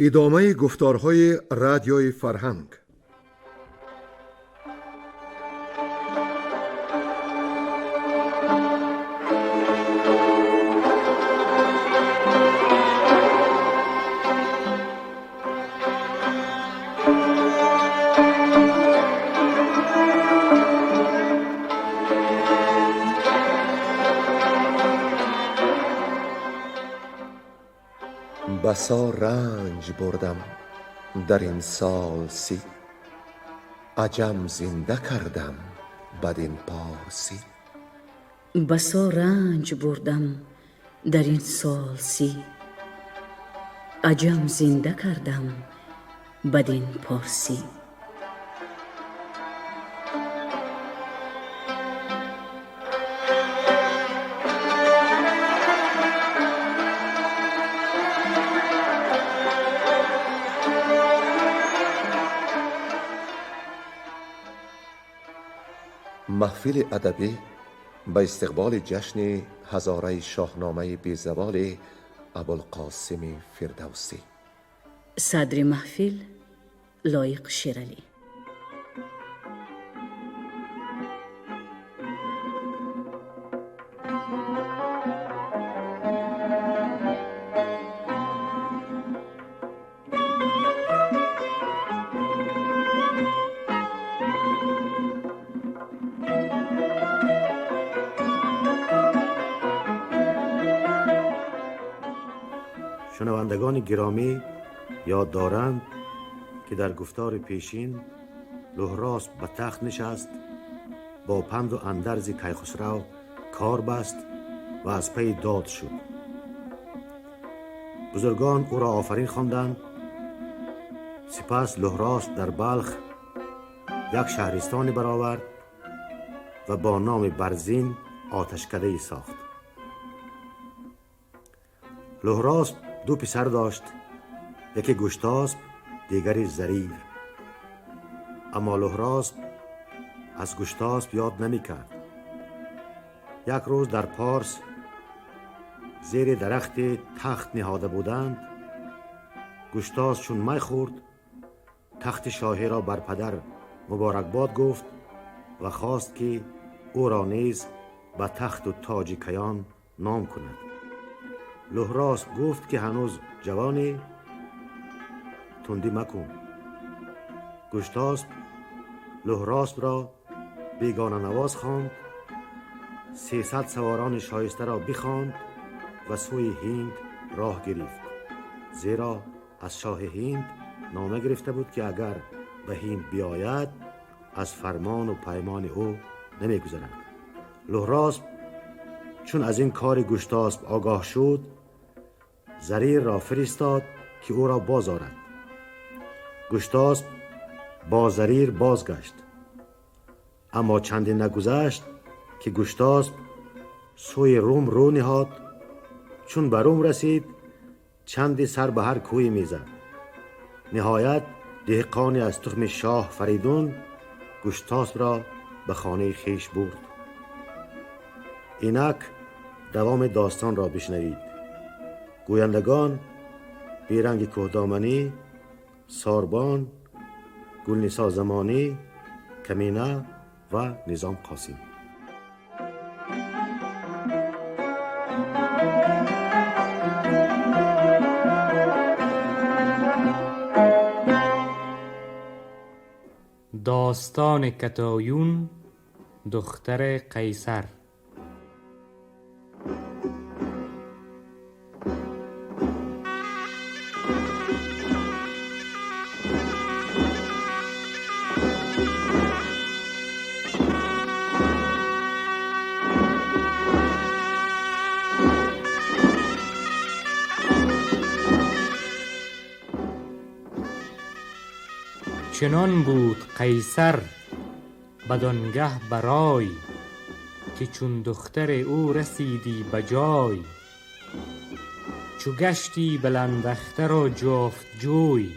ادامه گفتارهای رادیوی فرهنگ. بسا رنج بردم در این سال سی، عجم زنده کردم بدین پارسی. بسا رنج بردم در این سال سی، عجم زنده کردم بدین پارسی. محفل ادبی به استقبال جشن هزاره شاهنامه بی‌زوال ابوالقاسم فردوسی. صدر محفل لایق شیرالی. شنوندگان گرامی یاد دارند که در گفتار پیشین لهراس به تخت نشست، با پند و اندرز کیخسرو کار بست و از پی داد شد. بزرگان او را آفرین خواندند. سپس لهراس در بلخ یک شهرستانی برآورد و با نام برزین آتشکده‌ای ساخت. لهراس دو پسر داشت، یکی گشتاسپ دیگری زریر. اما لهراس از گشتاسپ یاد نمی کرد. یک روز در پارس زیر درخت تخت نهاده بودند. گشتاسپ چون می خورد تخت شاهی را بر پدر مبارکباد گفت و خواست که او را نیز به تخت و تاج کیان نام کند. لهراس گفت که هنوز جوانی، تندی مکن. گشتاسپ لهراس را بیگانه نواز خواند، 300 سواران شایسته را بخواند و سوی هند راه گرفت، زیرا از شاه هند نامه گرفته بود که اگر به هند بیاید از فرمان و پیمان او نمیگذرد. لهراس چون از این کار گشتاسپ آگاه شد، زریر را فرستاد که او را باز آرد. گشتاسپ با زریر بازگشت، اما چندی نگذشت که گشتاسپ سوی روم رو نهاد. چون به روم رسید چندی سر به هر کوی میزد. نهایت دهقانی از تخم شاه فریدون گشتاسپ را به خانه خیش برد. اینک دوام داستان را بشنوید. گویندگان بیرنگ کوهدامنی، ساربان، گلنسا زمانی، کمینه و نظام قاسم. داستان کتایون دختر قیصر. چنان بود قیصر بدانگه برای، که چون دختر او رسیدی بجای. چو گشتی بلند اختر و جفت جوی،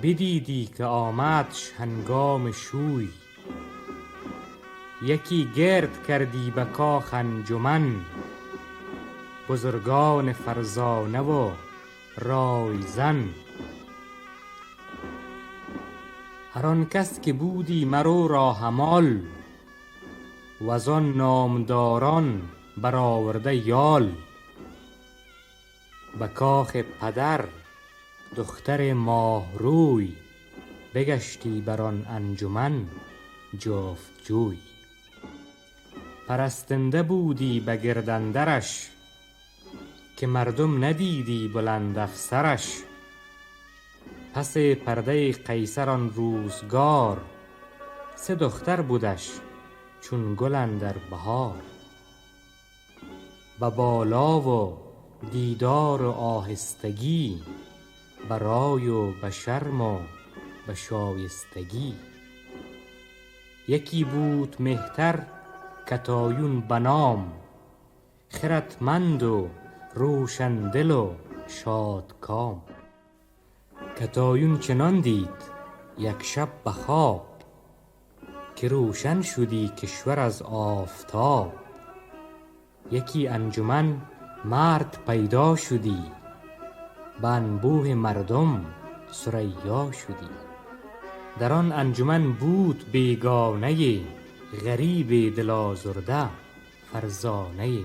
بدیدی که آمدش هنگام شوی. یکی گرد کردی به کاخ انجمن، بزرگان فرزانه و رایزن. هر آن کس که بودی مرو را همال، وز آن نامداران برآورده یال. به کاخ پدر دختر ماه روی، بگشتی بر آن انجمن جفت جوی. پرستنده بودی به گردندرش، که مردم ندیدی بلند افسرش. پس پرده قیصر آن روزگار، 3 دختر بودش چون گل اندر بهار. به بالا و دیدار و آهستگی، به رای و به شرم و به شایستگی. یکی بود مهتر کتایون به نام، خردمند و روشن دل و شادکام. کتایون چنان دید یک شب به خواب، که روشن شدی کشور از آفتاب. یکی انجمن مرد پیدا شدی، به انبوه مردم ثریا شدی. در آن انجمن بود بیگانه، غریب دل آزرده فرزانه.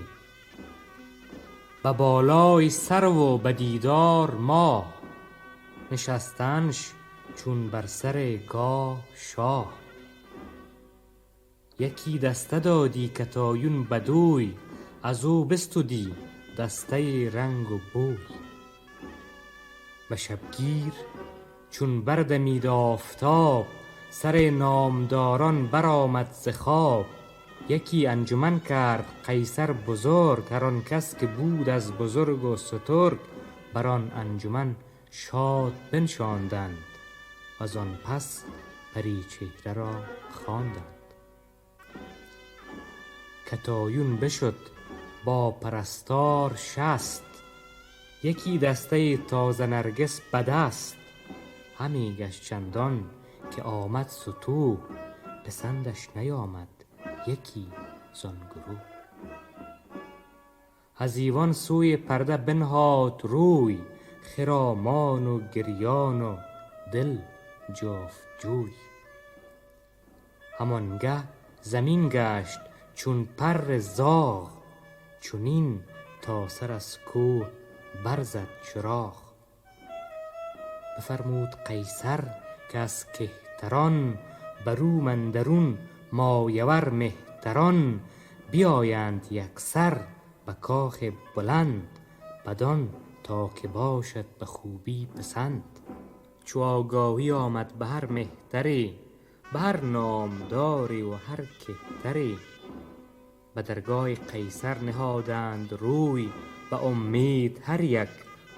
به بالای سرو و به دیدار ماه، نشستنش چون بر سر گاه شاه. یکی دسته دادی کتایون بدوی، از او بستودی دسته رنگ و بوی. به شبگیر چون بردمید آفتاب، سر نامداران برآمد ز خواب. یکی انجمن کرد قیصر بزرگ، هر آن کس که بود از بزرگ و سترگ. بر آن انجمن شاد بنشاندند، و آن پس پری چهره را خواندند. کتایون بشد با پرستار 60، یکی دسته تازه نرگس به دست. همی گشت چندان که آمد ستوه، پسندش نیامد یکی زان گروه. از ایوان سوی پرده بنهاد روی، خرامان و گریان و دل جفت جوی. همانگه زمین گشت چون پر زاغ، چونین تا سر از کوه برزد چراغ. بفرمود قیصر که از کهتران، بروم اندرون مایور مهتران. بیایند یکسر به کاخ بلند، بدان تا که باشد به خوبی پسند. چو آگاهی آمد به هر مهتری، به هر نامداری و هر کهتری. به درگاه قیصر نهادند روی، به امید هر یک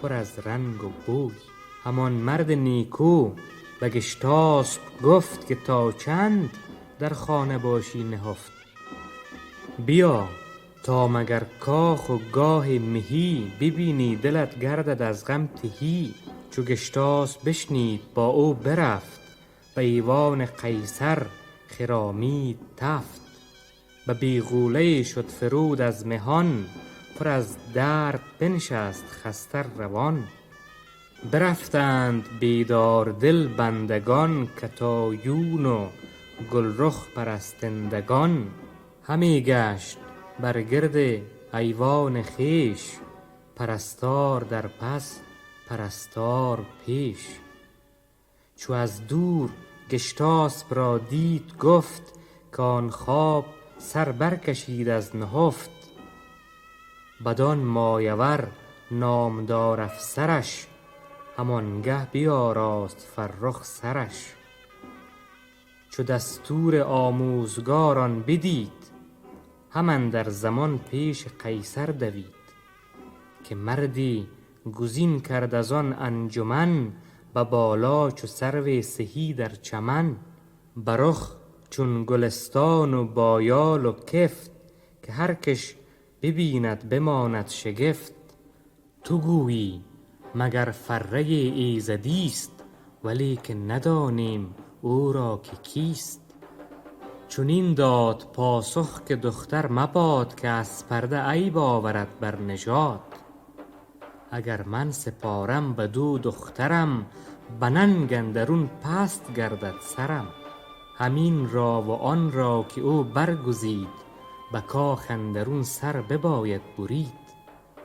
پر از رنگ و بوی. همان مرد نیکو به گشتاسپ گفت، که تا چند در خانه باشی نهفت. بیا تا مگر کاخ و گاه مهی، ببینی دلت گردد از غم تهی. چو گشتاسپ بشنید با او برفت، به ایوان قیصر خرامید تفت. به بیغوله شد فرود از مهان، پر از درد بنشست خسته روان. برفتند بیدار دل بندگان، کتایون و گلرخ پرستندگان. همی گشت بر گرد ایوان خویش، پرستار در پس پرستار پیش. چو از دور گشتاسپ را دید گفت، که آن خواب سر برکشید از نهفت. بدان مایور نامدار افسرش، همانگه بیاراست فرخ سرش. چو دستور آموزگاران بدید، هم اندر زمان پیش قیصر دوید. که مردی گزین کرد از آن انجمن، به بالا چو سرو سهی در چمن. به رخ چون گلستان و با یال و کفت، که هر کش ببیند بماند شگفت. تو گویی مگر فره ایزدیست، ولی که ندانیم او را که کیست. چنین داد پاسخ که دختر مباد، که از پرده عیب آورد بر نژاد. اگر من سپارم بدو دخترم، به ننگ اندرون پست گردد سرم. همین را و آن را که او برگزید، به کاخ اندرون سر بباید برید.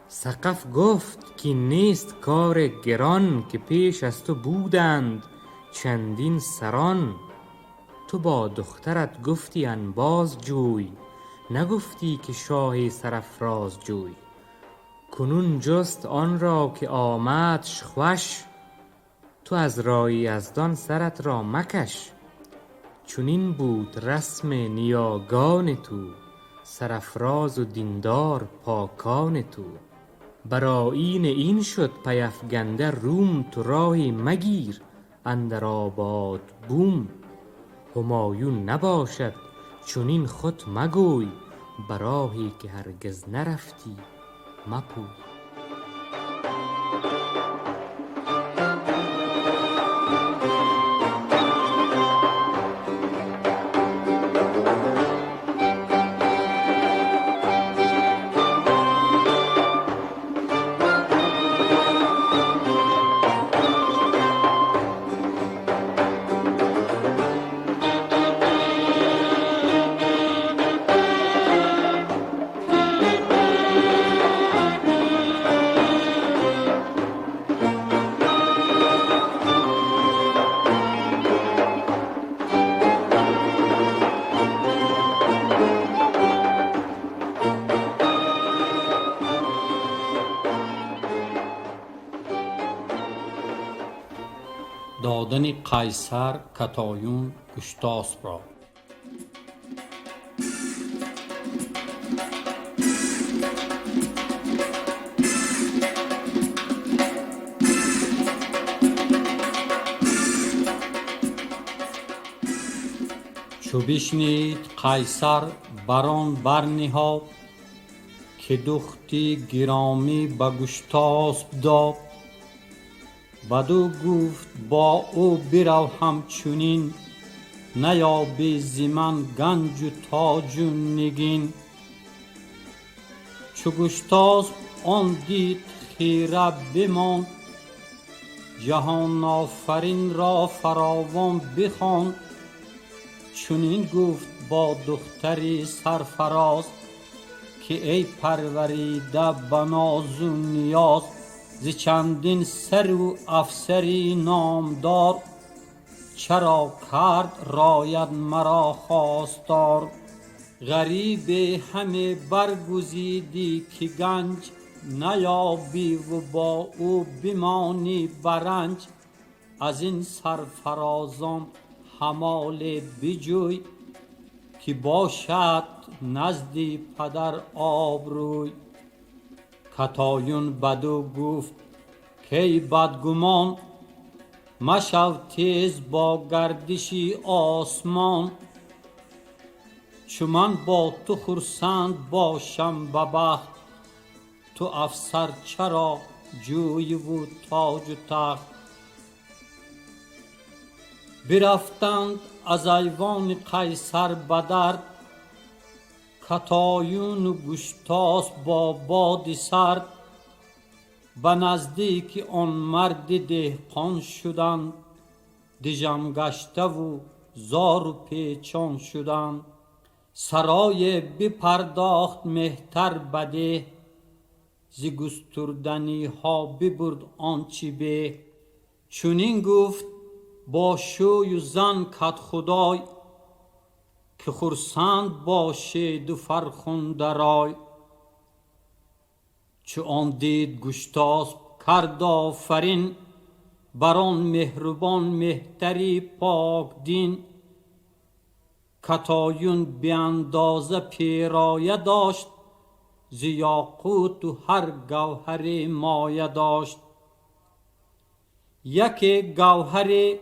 سقف گفت که نیست کار گران، که پیش از تو بودند چندین سران. تو با دخترت گفتی انباز جوی، نگفتی که شاه سرافراز جوی. کنون جست آن را که آمدش خوش، تو از رای یزدان سرت را مکش. چنین بود رسم نیاگان تو، سرافراز و دیندار پاکان تو. برآیین این شد پی افگنده روم، تو راهی مگیر اندر آباد بوم. همایون نباشد چنین خود مگوی، به راهی که هرگز نرفتی مپوی. دادن قیصر کتایون گشتاسپ را. چو بشنید قیصر بران برنهاد، که دختی گرامی به گشتاسپ داد. بدو گفت با او برو همچنین، نیابی ز من گنج و تاج و نگین. چو گشتاسپ آن دید خیره بماند، جهان آفرین را فراوان بخواند. چنین گفت با دختری سرفراز، که ای پروریده به ناز و نیاز. ز چندین سر و افسری نامدار، چرا کرد رایت مرا خواستار. غریب همه برگزیدی که گنج، نیابی و با او بمانی برنج. از این سرفرازان همال بجوی، که باشد نزد پدر آبروی. کتایون بدو گفت کای بدگمان، مشو تیز با گردشی آسمان. چو من با تو خرسند باشم به بخت، تو افسر چرا جوی و تاج و تخت. برفتند از ایوان قیصر به درد، کتایون و گشتاسپ با باد سرد. به نزدیک آن مرد دهقان شدند، دژم گشته و زار و پیچان شدند. سرای بپرداخت مهتر بده، ز گستردنی ها ببرد آنچه به. چنین گفت با شوی و زن کدخدای، که خرسند باشید و فرخنده رای. چو آن دید گشتاسپ کرد آفرین، بران مهربان مهتری پاک دین. کتایون به اندازه پیرایه داشت، ز یاقوت و هر گوهر مایه داشت. یک گوهر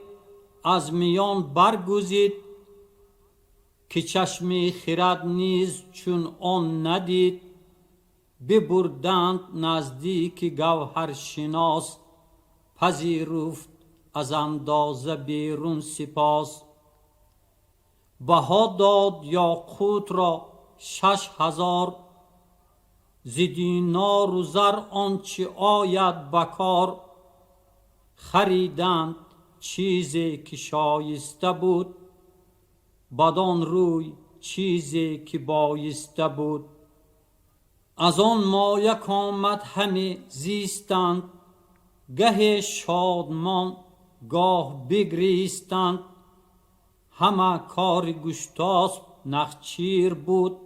از میان برگزید، که چشم خرد نیز چون آن ندید. ببردند نزدیک گوهر شناس، پذیرفت از اندازه بیرون سپاس. بها داد یاقوت را 6000، ز دینار و زر آنچه آید بکار. خریدند چیزی که شایسته بود، بدان روی چیزی که بایسته بود. از آن مایه آمد همه زیستند، گه شادمان گاه بگریستند. همه کار گشتاسپ نخچیر بود،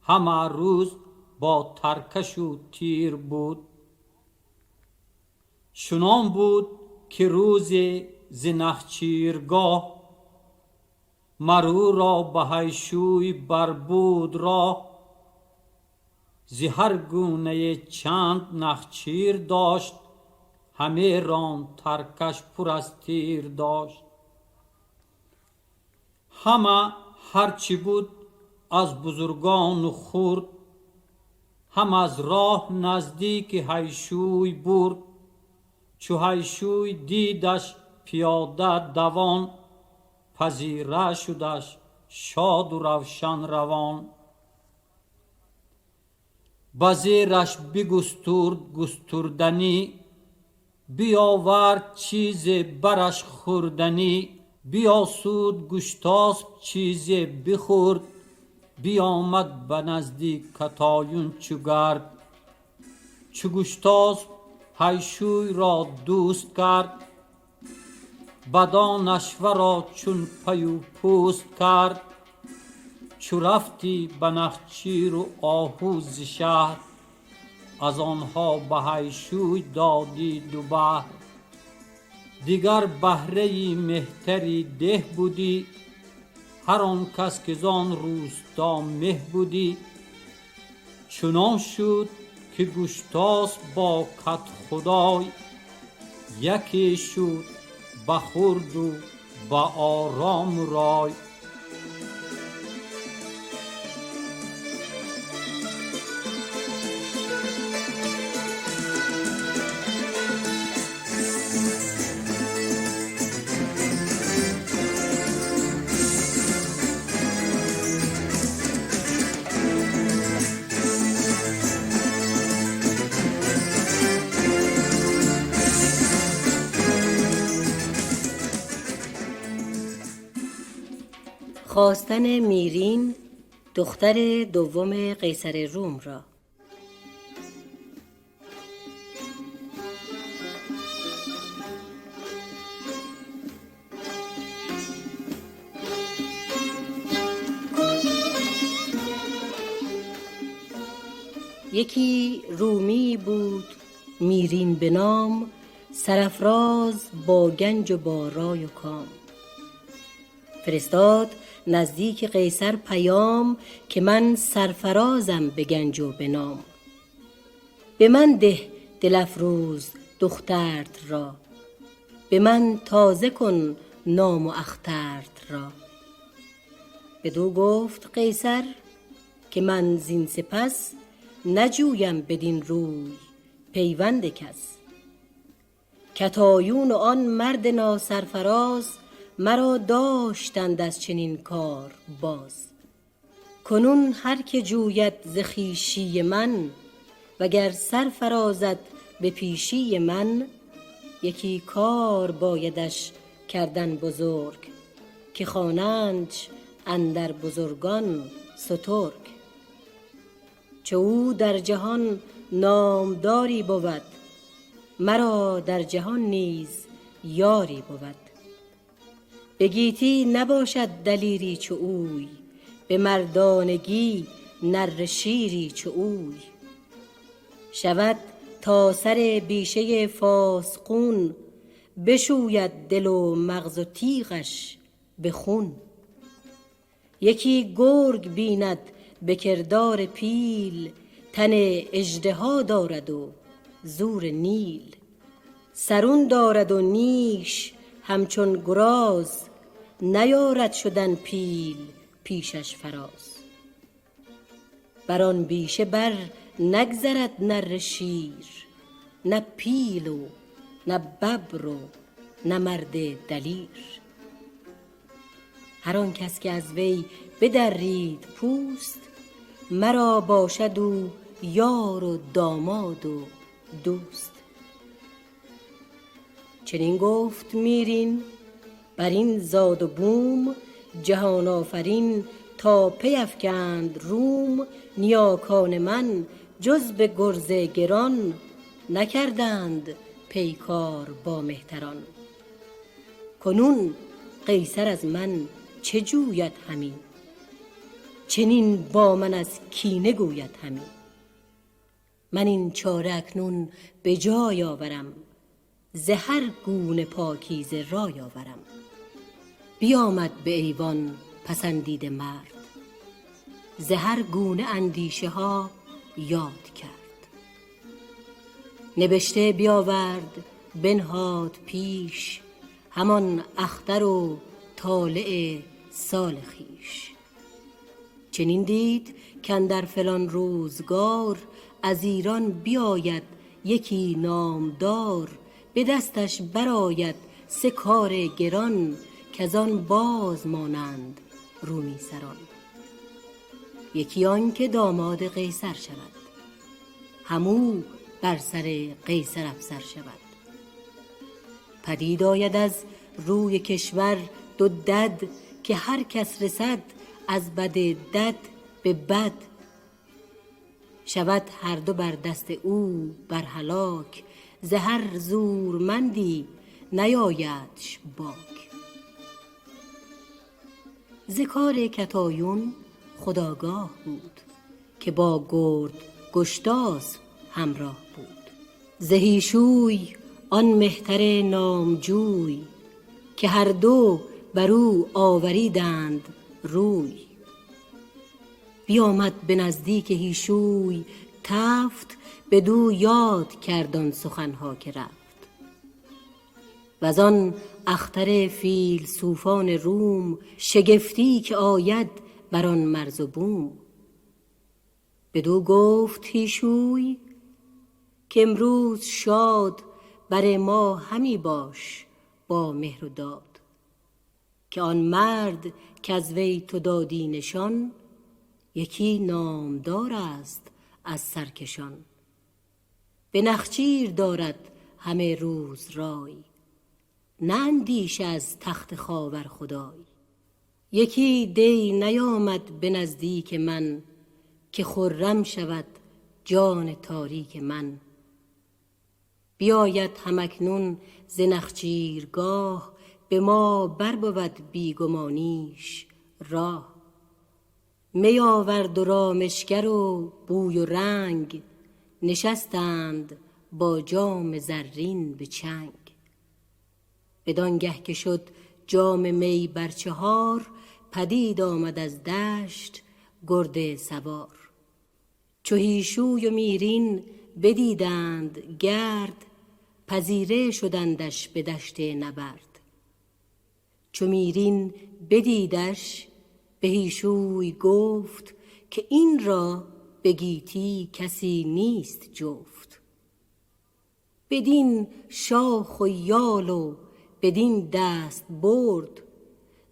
همه روز با ترکش و تیر بود. چنان بود که روزی ز نخچیرگاه، مرو را به هیشوی بربود راه. ز هر گونه چند نخچیر داشت، همه ران ترکش پر از تیر داشت. همه هرچی بود از بزرگان و خورد، هم از راه نزدیک هیشوی برد. چو هیشوی دیدش پیاده دوان، پذیره شدش شاد و روشن روان. بزیرش بگسترد گستردنی، بیاورد چیز برش خوردنی. بیاسود گشتاسپ چیز بخورد، بیامد به نزدیک کتایون چو گرد. چو گشتاسپ هیشوی را دوست کرد، بدانش ورا چون پی و پوست کرد. چو رفتی به نخچیر و آهو ز شهر، از آنها به هیشوی دادی دو بهر. دیگر بهره مهتری ده بودی، هر آن کس که زان روستا مه بودی. چنان شد که گشتاسپ با کدخدای، یکی شد به خورد و به آرام رای. خواستن میرین دختر دوم قیصر روم را. یکی رومی بود میرین به نام، سرافراز با گنج و با رای و کام. فرستاد نزدیک قیصر پیام، که من سرفرازم به گنج و به نام. به من ده دل افروز دخترت را، به من تازه کن نام و اخترت را. بدو گفت قیصر که من زین سپس، نجویم بدین روی پیوند کس. کتایون و آن مرد ناسرفراز، مرا داشتند از چنین کار باز. کنون هر که جوید ز خویشی من، وگر سرفرازد به پیشی من. یکی کار بایدش کردن بزرگ، که خوانندش اندر بزرگان سترگ. چو او در جهان نامداری بود، مرا در جهان نیز یاری بود. به گیتی نباشد دلیری چو اوی، به مردانگی نره شیری چو اوی. شود تا سر بیشه فاسقون، بشوید دل و مغز و تیغش به خون. یکی گرگ بیند به کردار پیل، تن اژدها دارد و زور نیل. سرون دارد و نیش همچون گراز، نیارد شدن پیل پیشش فراز. بر آن بیشه بر نگذرد نره شیر، نه پیل و نه ببر و نه مرد دلیر. هر آن کس که از وی بدرید پوست، مرا باشد او یار و داماد و دوست. چنین گفت میرین بر این زاد و بوم، جهان آفرین تا پی افکند روم. نیاکان من جز به گرز گران، نکردند پیکار با مهتران. کنون قیصر از من چه جوید همی، چنین با من از کینه گوید همی. من این چاره اکنون به جای آورم، ز هر گونه پاکیزه رای آورم. بیامد به ایوان پسندیده مرد، ز هر گونه اندیشه ها یاد کرد. نبشته بیاورد بنهاد پیش، همان اختر و طالع سال خویش. چنین دید کاندر فلان روزگار، از ایران بیاید یکی نامدار. به دستش برآید 3 کار گران، کزان باز مانند رومی سران. یکی آن که داماد قیصر شود، همو بر سر قیصر افسر شود. پدید آید از روی کشور 2 دد، که هر کس رسد از بد دد به بد. شود هر دو بر دست او بر هلاک، ز هر زورمندی نیایدش باک. ز کار کتایون خودآگاه بود، که با گرد گشتاسپ همراه بود. ز هیشوی آن مهتر نامجوی، که هر دو بر او آوریدند روی. بیامد به نزدیک هیشوی تفت، بدو یاد کرد آن سخنها که رفت. وزان اختر فیلسوفان روم، شگفتی که آید بر آن مرز و بوم. بدو گفت هیشوی که امروز شاد، بر ما همی باش با مهر و داد. که آن مرد که از وی تو دادی نشان، یکی نامدار است از سرکشان. به نخچیر دارد همه روز رای، نه اندیشه از تخت خاور خدای. یکی دی نیامد به نزدیک من، که خرم شود جان تاریک من. بیاید همکنون ز نخچیرگاه، به ما بر بود بیگمانیش راه. می آورد و رامشگر و بوی و رنگ، نشستند با جام زرین به چنگ. بدانگه که شد جام می بر 4، پدید آمد از دشت گرد سوار. چو هیشوی و میرین بدیدند گرد، پذیره شدندش به دشت نبرد. چو میرین بدیدش به هیشوی گفت، که این را به گیتی کسی نیست جفت. بدین شاخ و یال و بدین دست برد،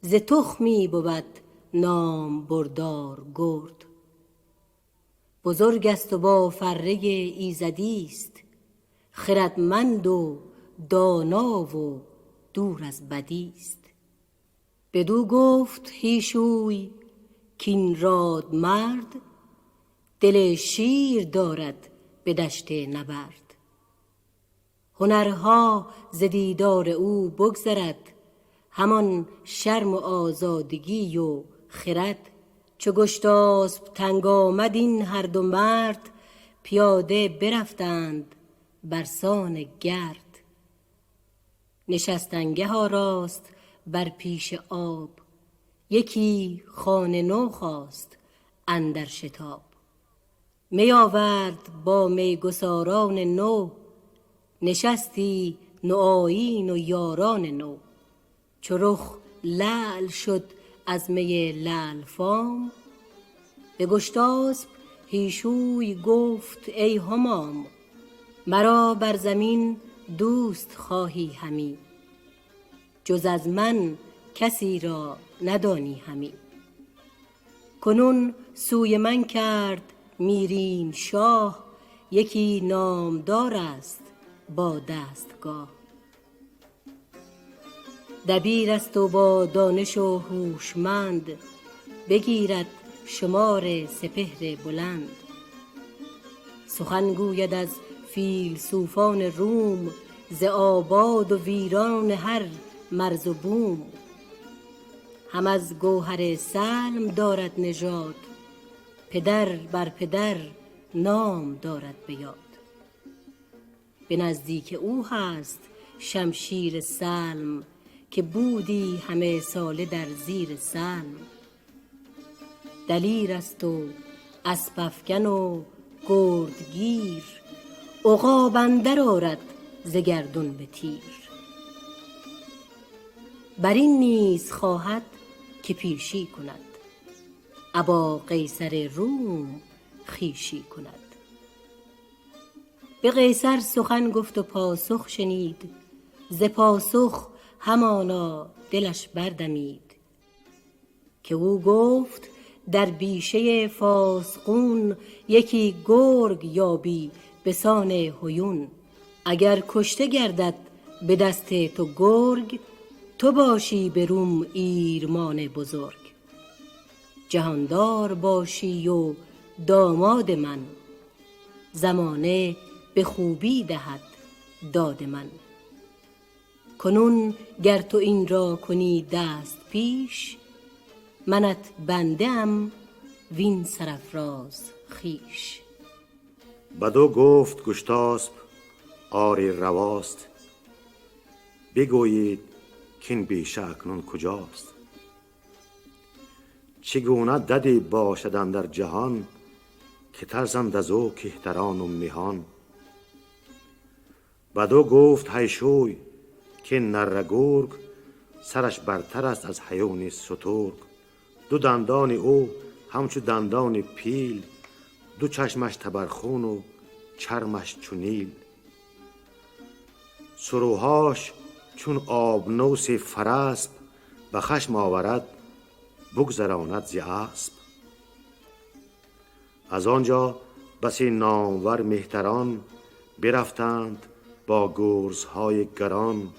ز تخمی بود نام بردار گرد. بزرگ است و با فره ایزدیست، خردمند و دانا و دور از بدیست. بدو گفت هیشوی کین راد مرد، دل شیر دارد به دشت نبرد. هنرها ز دیدار او بگذرد، همان شرم و آزادگی و خرد. چو گشتاسپ تنگ آمد این هر 2 مرد، پیاده برفتند برسان گرد. نشستنگه آراست بر پیش آب، یکی خانه نو خواست اندر شتاب. می آورد با میگساران نو، نشستی نوآیین و یاران نو. چو رخ لعل شد از می لعل فام، به گشتاسپ هیشوی گفت ای همام. مرا بر زمین دوست خواهی همی، جز از من کسی را ندانی همی. کنون سوی من کرد میرین شاه یکی نامدار است با دستگاه. دبیر است و با دانش و هوشمند، بگیرد شمار سپهر بلند. سخن گوید از فیلسوفان روم، ز آباد و ویران هر مرز و بوم. هم از گوهر سلم دارد نژاد، پدر بر پدر نام دارد به یاد. به نزدیک او هست شمشیر سلم، که بودی همه ساله در زیر سلم. دلیر است و اسپ افکن و گردگیر، عقاب اندر آرد ز گردون به تیر. بر این نیز خواهد که پیشی کند، ابا قیصر روم خویشی کند. به قیصر سخن گفت و پاسخ شنید، ز پاسخ همانا دلش بردمید. که او گفت در بیشه فاسقون، یکی گرگ یابی به سان هیون. اگر کشته گردد به دست تو گرگ، تو باشی به روم ایرمان بزرگ. جهاندار باشی و داماد من، زمانه به خوبی دهد داد من. کنون گر تو این را کنی دست پیش، منت بنده ام وین سرافراز خویش. بدو گفت گشتاسپ آری رواست، بگویید کین بیشه اکنون کجاست. چگونه ددی باشد اندر جهان، که ترسند از او کهتران و مهان. بدو گفت هیشوی که نره گرگ، سرش برتر است از حیون سترگ. دو دندان او همچو دندان پیل، دو چشمش تبرخون و چرمش چو نیل. سروهاش چون آبنوس فرسپ، به خشم آورد بگذراند ز اسپ. از آنجا بسی نامور مهتران، برفتند با گرزهای گران.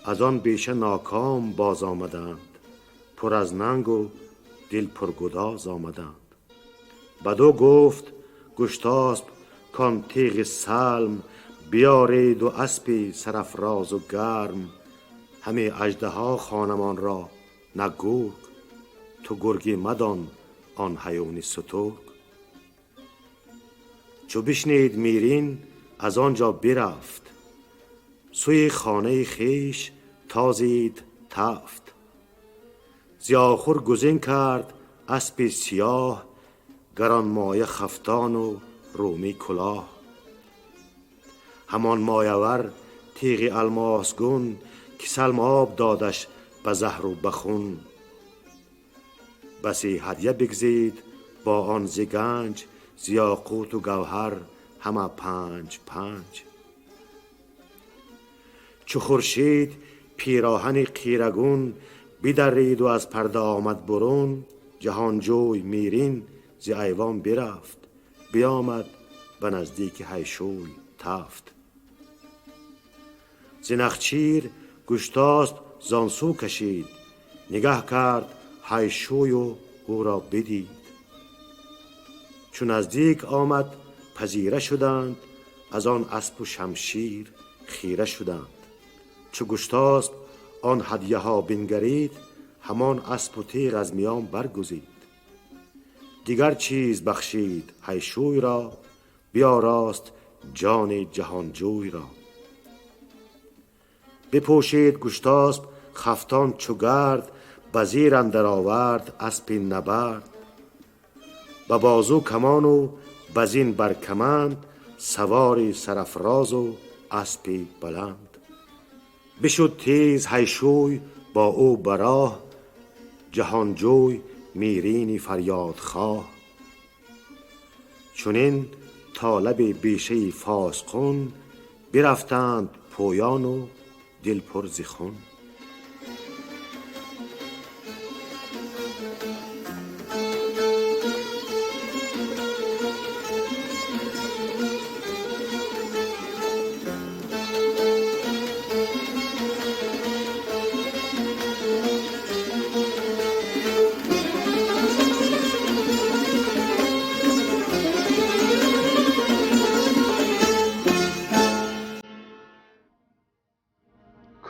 از آن بیشه ناکام باز آمدند، پر از ننگ و دل پرگداز آمدند. بدو گفت گشتاسپ کان تیغ سلم، بیارید و اسپی سرافراز و گرم. همه اژدها خوانمان را نه گرگ، تو گرگی مدان آن هیون سترگ. چو بشنید میرین از آنجا برفت، سوی خانه خویش تازید تفت. ز آخور گزین کرد اسب سیاه، گرانمایه خفتان و رومی کلاه. همان مایور تیغ الماس گون، که سلم آب دادش به زهر و به خون. بسی هدیه بگزید با آن ز گنج، ز یاقوت و گوهر همه پنج پنج. چو خورشید پیراهن قیرگون، بدرید و از پرده آمد برون. جهانجوی میرین ز ایوان برفت، بیامد به نزدیک هیشوی تفت. ز نخچیر گشتاسپ زان سو کشید، نگه کرد هیشوی و او را بدید. چو نزدیک آمد پذیره شدند، از آن اسب و شمشیر خیره شدند. چو گشتاسپ آن هدیه ها بنگرید، همان اسب و تیغ از میان برگزید. دیگر چیز بخشید هیشوی را، بیاراست جان جهانجوی را. بپوشید گشتاسپ خفتان چو گرد، به زیر اندر آورد اسپ نبرد. به بازو کمان و به زین بر کمند، سواری سرافراز و اسپی بلند. بشد تیز هیشوی با او به راه، جهانجوی میرینی فریاد خواه. چنین تا لب بیشه فاسقون، برفتند پویان و دل پر ز خون.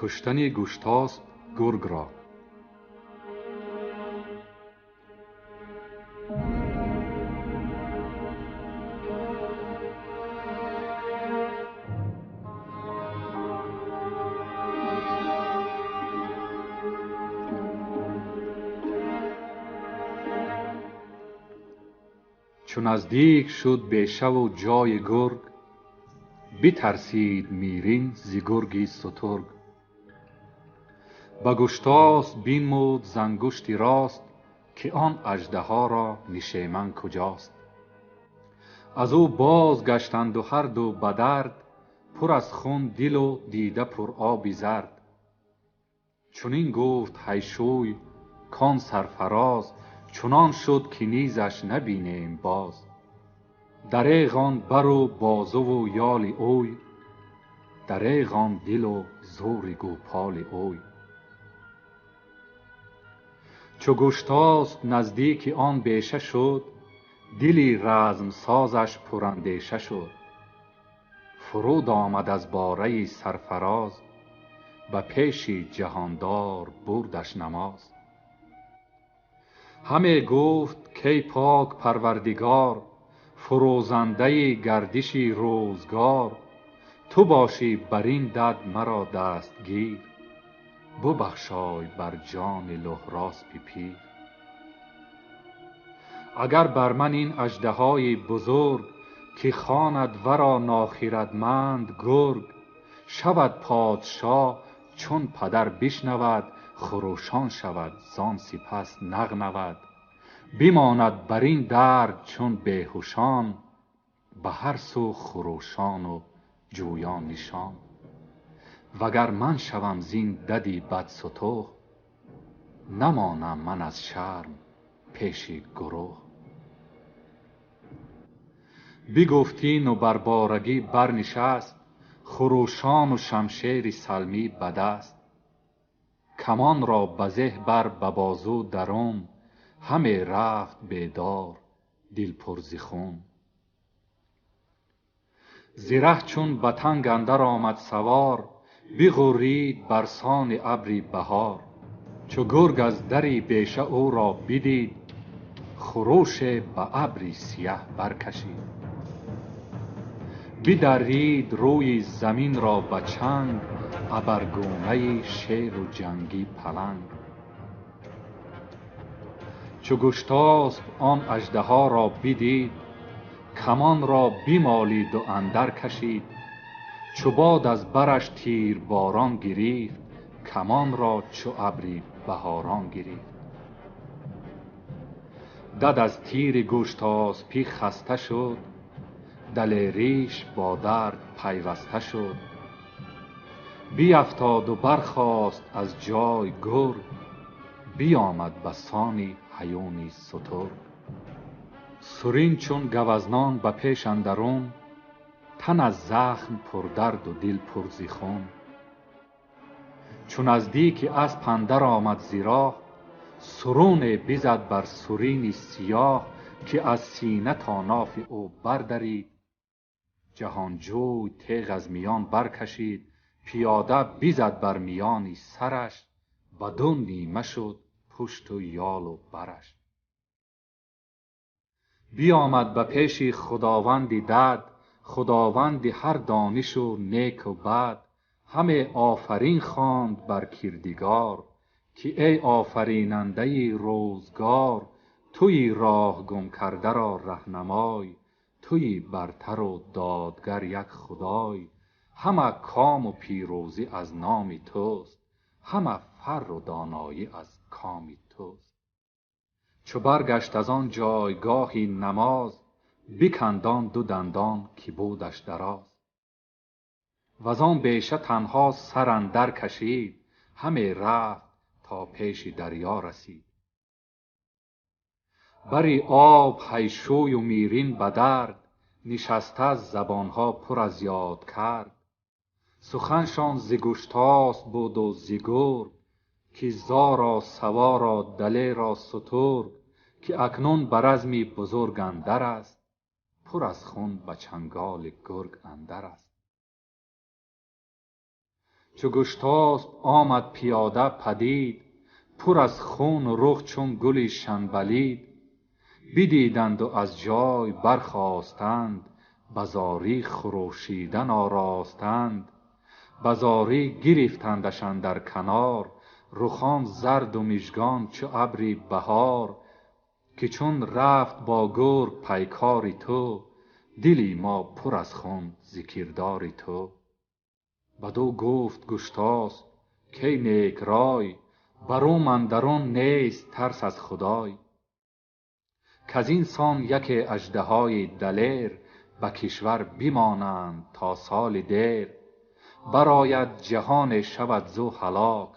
کشتن گشتاسپ گرگ را. چون نزدیک شد بیشه و جای گرگ، بترسید میرین ز گرگی سترگ. به گشتاسپ بنمود ز انگشتی راست، که آن اژدها را نشیمن کجاست. از او باز گشتند و هر دو به درد، پر از خون دل و دیده پر آبی زرد. چنین گفت هیشوی کان سرفراز، چنان شد که نیزش نبینیم باز. دریغ آن بر و بازو و یال اوی، دریغ آن دل و زور گوپال اوی. چو گشتاسپ نزدیک آن بیشه شد، دلی رزم سازش پراندیشه شد. فرود آمد از باره سرفراز، به پیش جهاندار بردش نماز. همه گفت کای پاک پروردگار، فروزنده گردشی روزگار. تو باشی بر این دد مرا دستگیر، ببخشای بر جان لهراسپ پیر. اگر بر من این اژدهای بزرگ، که خواند ورا ناخردمند گرگ. شود پادشاه چون پدر بشنود، خروشان شود زان سپس نغنود. بماند بر این درد چون بیهوشان، به هر سو خروشان و جویان نشان. وگر من شوم زین ددی بدستوه، نمانم من از شرم پیش گروه. بگفتین و بر بارگی برنشست، خروشان و شمشیر سلمی به دست. کمان را به زه بر به بازو درون، همه رفت بیدار دل پر ز خون. زره چون به تنگ اندر آمد سوار، بغرید برسان ابری بهار. چو گرگ از دری بیشه او را بدید، خروش به ابری سیه برکشید. بدرید روی زمین را به چنگ، ابرگونه شیر و جنگی پلنگ. چو گشتاسپ آن اژدها را بدید، کمان را بمالید و اندر کشید. چو باد از برش تیر باران گرفت، کمان را چو ابری بهاران گرفت. دد از تیر گشتاسپی خسته شد، دل ریش با درد پیوسته شد. بیفتاد و برخاست از جای گرگ، بیامد به سان هیونی سترگ. سرین چون گوزنان به پیش اندرون، تن از زخم پر درد و دل پر ز خون. چون نزدیک اسپ اندر آمد ز راه، سرون بزد بر سرین سیاه. که از سینه تا ناف او بردرید، جهانجوی تیغ از میان برکشید. پیاده بزد بر میان سرش، به دو نیمه شد پشت و یال و برش. بیامد به پیش خداوند دد، خداوند هر دانش و نیک و بد. همه آفرین خواند بر کردگار، که ای آفریننده روزگار. توی راه گم کرده را رهنمای، توی برتر و دادگر یک خدای. همه کام و پیروزی از نام توست، همه فر و دانایی از کام توست. چو برگشت از آن جایگاهی نماز، بکندان دو دندان که بودش دراز. وز آن بیشه تنها سر اندر کشید، همه رفت تا پیش دریا رسید. بری آب هیشوی و میرین به درد، نشسته از زبانها پر از یاد کرد. سخنشان ز گشتاسپ بود و ز گرگ، که زارا سوارا دلیرا سترگ. که اکنون به رزمی بزرگ اندر است، پر از خون به چنگال گرگ اندر است. چو گشتاسپ آمد پیاده پدید، پر از خون و رخ چون گلی شنبلید. بدیدند و از جای برخاستند، به زاری خروشیدن آراستند. به زاری گرفتندش اندر کنار، رخان زرد و مژگان چو ابری بهار. که چون رفت با گرگ پیکاری تو، دلی ما پر از خون ز کرداری تو. بدو گفت گشتاسپ کای نیک رای، بروم اندرون نیست ترس از خدای. کز این سان یک اژدهای دلیر، به کشور بمانند تا سال دیر. برآید جهان شود زو هلاک،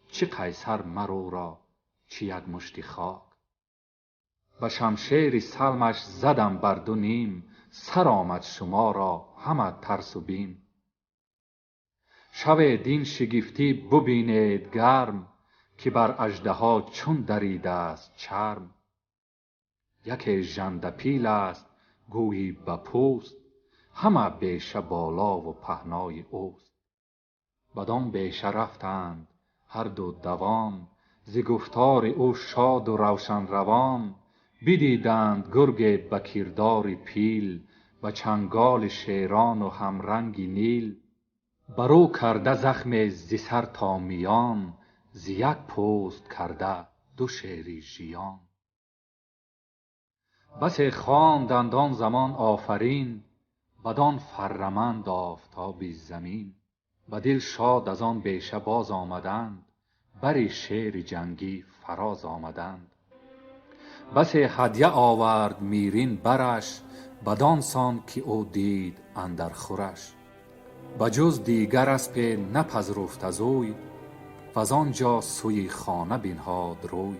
چه قیصر مرو را چه یک مشت خاک. به شمشیر سلمش زدم بر دو نیم، سر آمد شما را همه ترس و بیم. شب دین شگفتی ببینید گرم، که بر اژدها چون دریده است چرم. یکی ژنده پیل است گویی به پوست، همه بیشه بالا و پهنای اوست. بدان بیشه رفتند هر دو دوان، ز گفتار او شاد و روشن روان. بدیدند گرگ به کردار پیل، به چنگال شیران و همرنگ نیل. برو کرده زخم ز سر تا میان، ز یک پوست کرده دو شیری ژیان. بسی خواندند آن زمان آفرین، بدان فرمند آفتاب زمین. به دل شاد از آن بیشه باز آمدند، بر شیر جنگی فراز آمدند. بسی هدیه آورد میرین برش، بدان سان که او دید اندر خورش. بجز دیگر اسپ نپذرفت از اوی، وز آنجا سوی خانه بنهاد روی.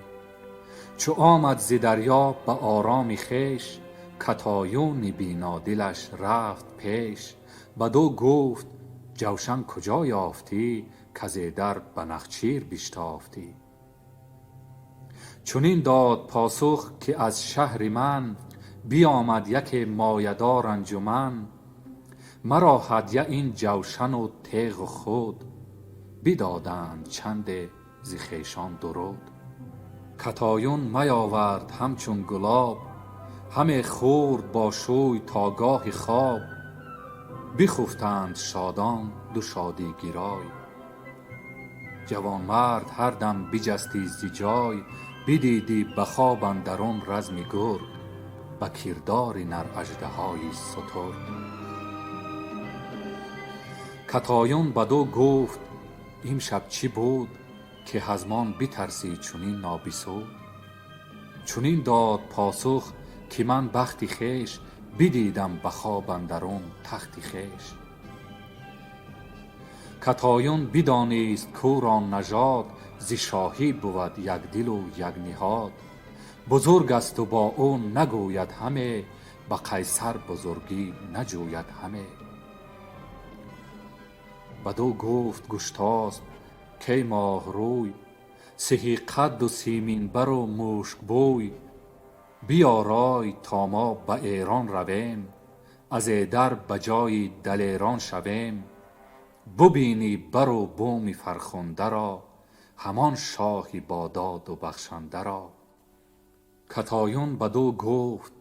چو آمد ز دریا به آرام خویش، کتایون بینا دلش رفت پیش. بدو گفت جوشن کجا یافتی، کز در به نخچیر بشتافتی. چنین داد پاسخ که از شهر من، بیامد یک مایدار انجمن. مرا هدیه این جوشن و تیغ و خود، بدادند چند ز خویشان درود. کتایون میاورد همچون گلاب، همه خورد با شوی تا گاه خواب. بخفتند شادان دو شادی گرای، جوانمرد هر دم بجستی ز جای. بدیدی به خواب اندرون رزم گرگ، به کردار نر اژدهای سترگ. کتایون بدو گفت امشب چی بود، که هزمان بترسی چنین نابسود. چنین داد پاسخ که من بخت خویش، بدیدم به خواب اندرون تخت خویش. کتایون بدانست کاو را نژاد، ز شاهی بود یک دل و یک نهاد. بزرگ است و با او نگوید همه، به قیصر بزرگی نجوید همه. بدو گفت گشتاسپ کای ماه روی، سهی قد و سیمین بر و مشک بوی. بیارای تا ما به ایران رویم، از ایدر به جای دلیران شویم. ببینی بر و بوم فرخنده را، همان شاهی با داد و بخشنده را. کتایون بدو گفت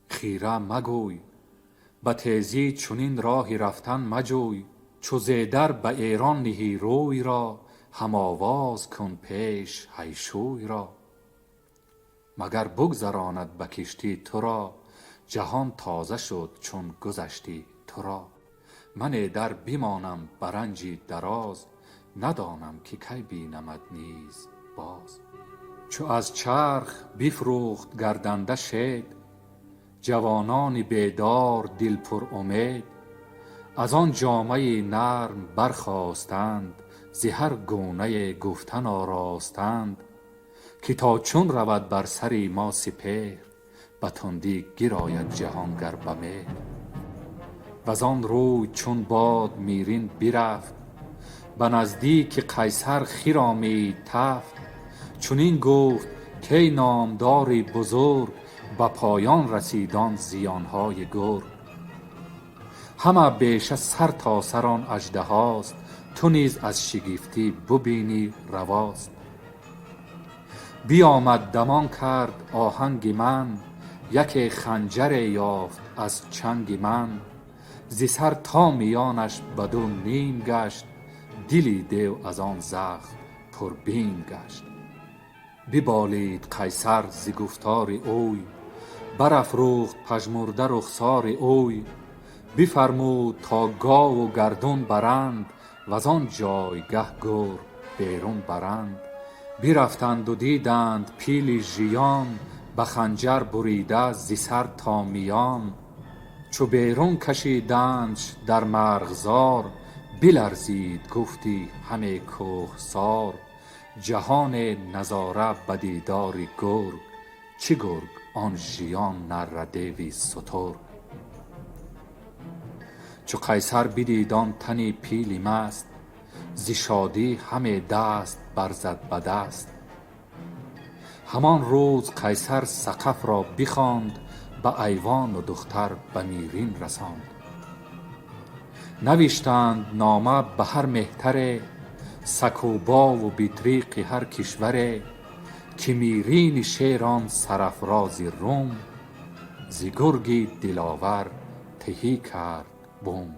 خیره مگوی، به تیزی چنین راهی رفتن مجوی. چو ز ایدر به ایران نهی روی را، هم آواز کن پیش هیشوی را. مگر بگذراند به کشتی تو را، جهان تازه شد چون گذشتی تو را. من ایدر بمانم به رنجی دراز، ندانم که کی بینمت نیز باز. چو از چرخ بفروخت گردنده شید، جوانان بیدار دل پر امید. از آن جامه نرم برخاستند، ز هر گونه گفتن آراستند. که تا چون رود بر سر ما سپهر، به تندی گراید جهانگر به مهر. وز آن روی چون باد میرین برفت، به نزدیک قیصر خرامید تفت. چنین گفت کای نامداری بزرگ، به پایان رسیدان زیانهای گرگ. همه بیشه سر تا سر آن اژدهاست، تو نیز از شگفتی ببینی رواست. بیامد دمان کرد آهنگ من، یک خنجر یافت از چنگ من. ز سر تا میانش بدو نیم گشت، دلی دیو از آن زخم پربین گشت. ببالید قیصر ز گفتار اوی، برافروخت پژمرده رخسار اوی. بفرمود تا گاو و گردون برند، وز آن جایگه گرگ بیرون برند. برفتند و دیدند پیل ژیان، به خنجر بریده ز سر تا میان. چو بیرون کشیدندش در مرغزار، بلرزید گفتی همه کوهسار. جهان نظاره به دیدار گرگ، چه گرگ آن ژیان نره دیوی سترگ. چو قیصر بدید آن تن پیل مست، ز شادی همه دست برزد به دست. همان روز قیصر سقف را بخواند، به ایوان و دختر به میرین رساند. نوشتند نامه به هر مهتر، سکوبا و بطریق هر کشور. که میرین شیران سرافراز روم، ز گرگ دلاور تهی کرد بوم.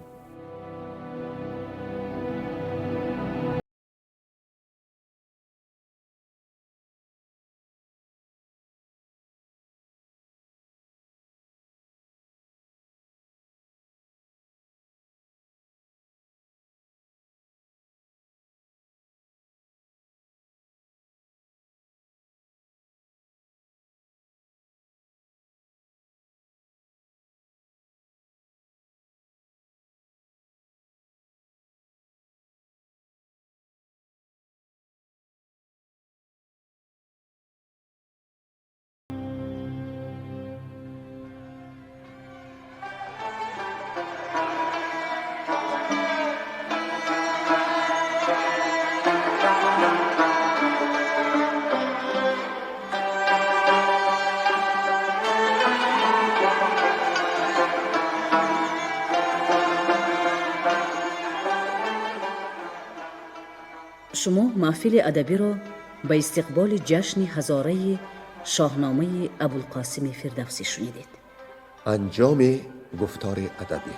شما محفل ادبی را به استقبال جشن هزاره شاهنامه ابوالقاسم فردوسی شنیدید. انجام گفتار ادبی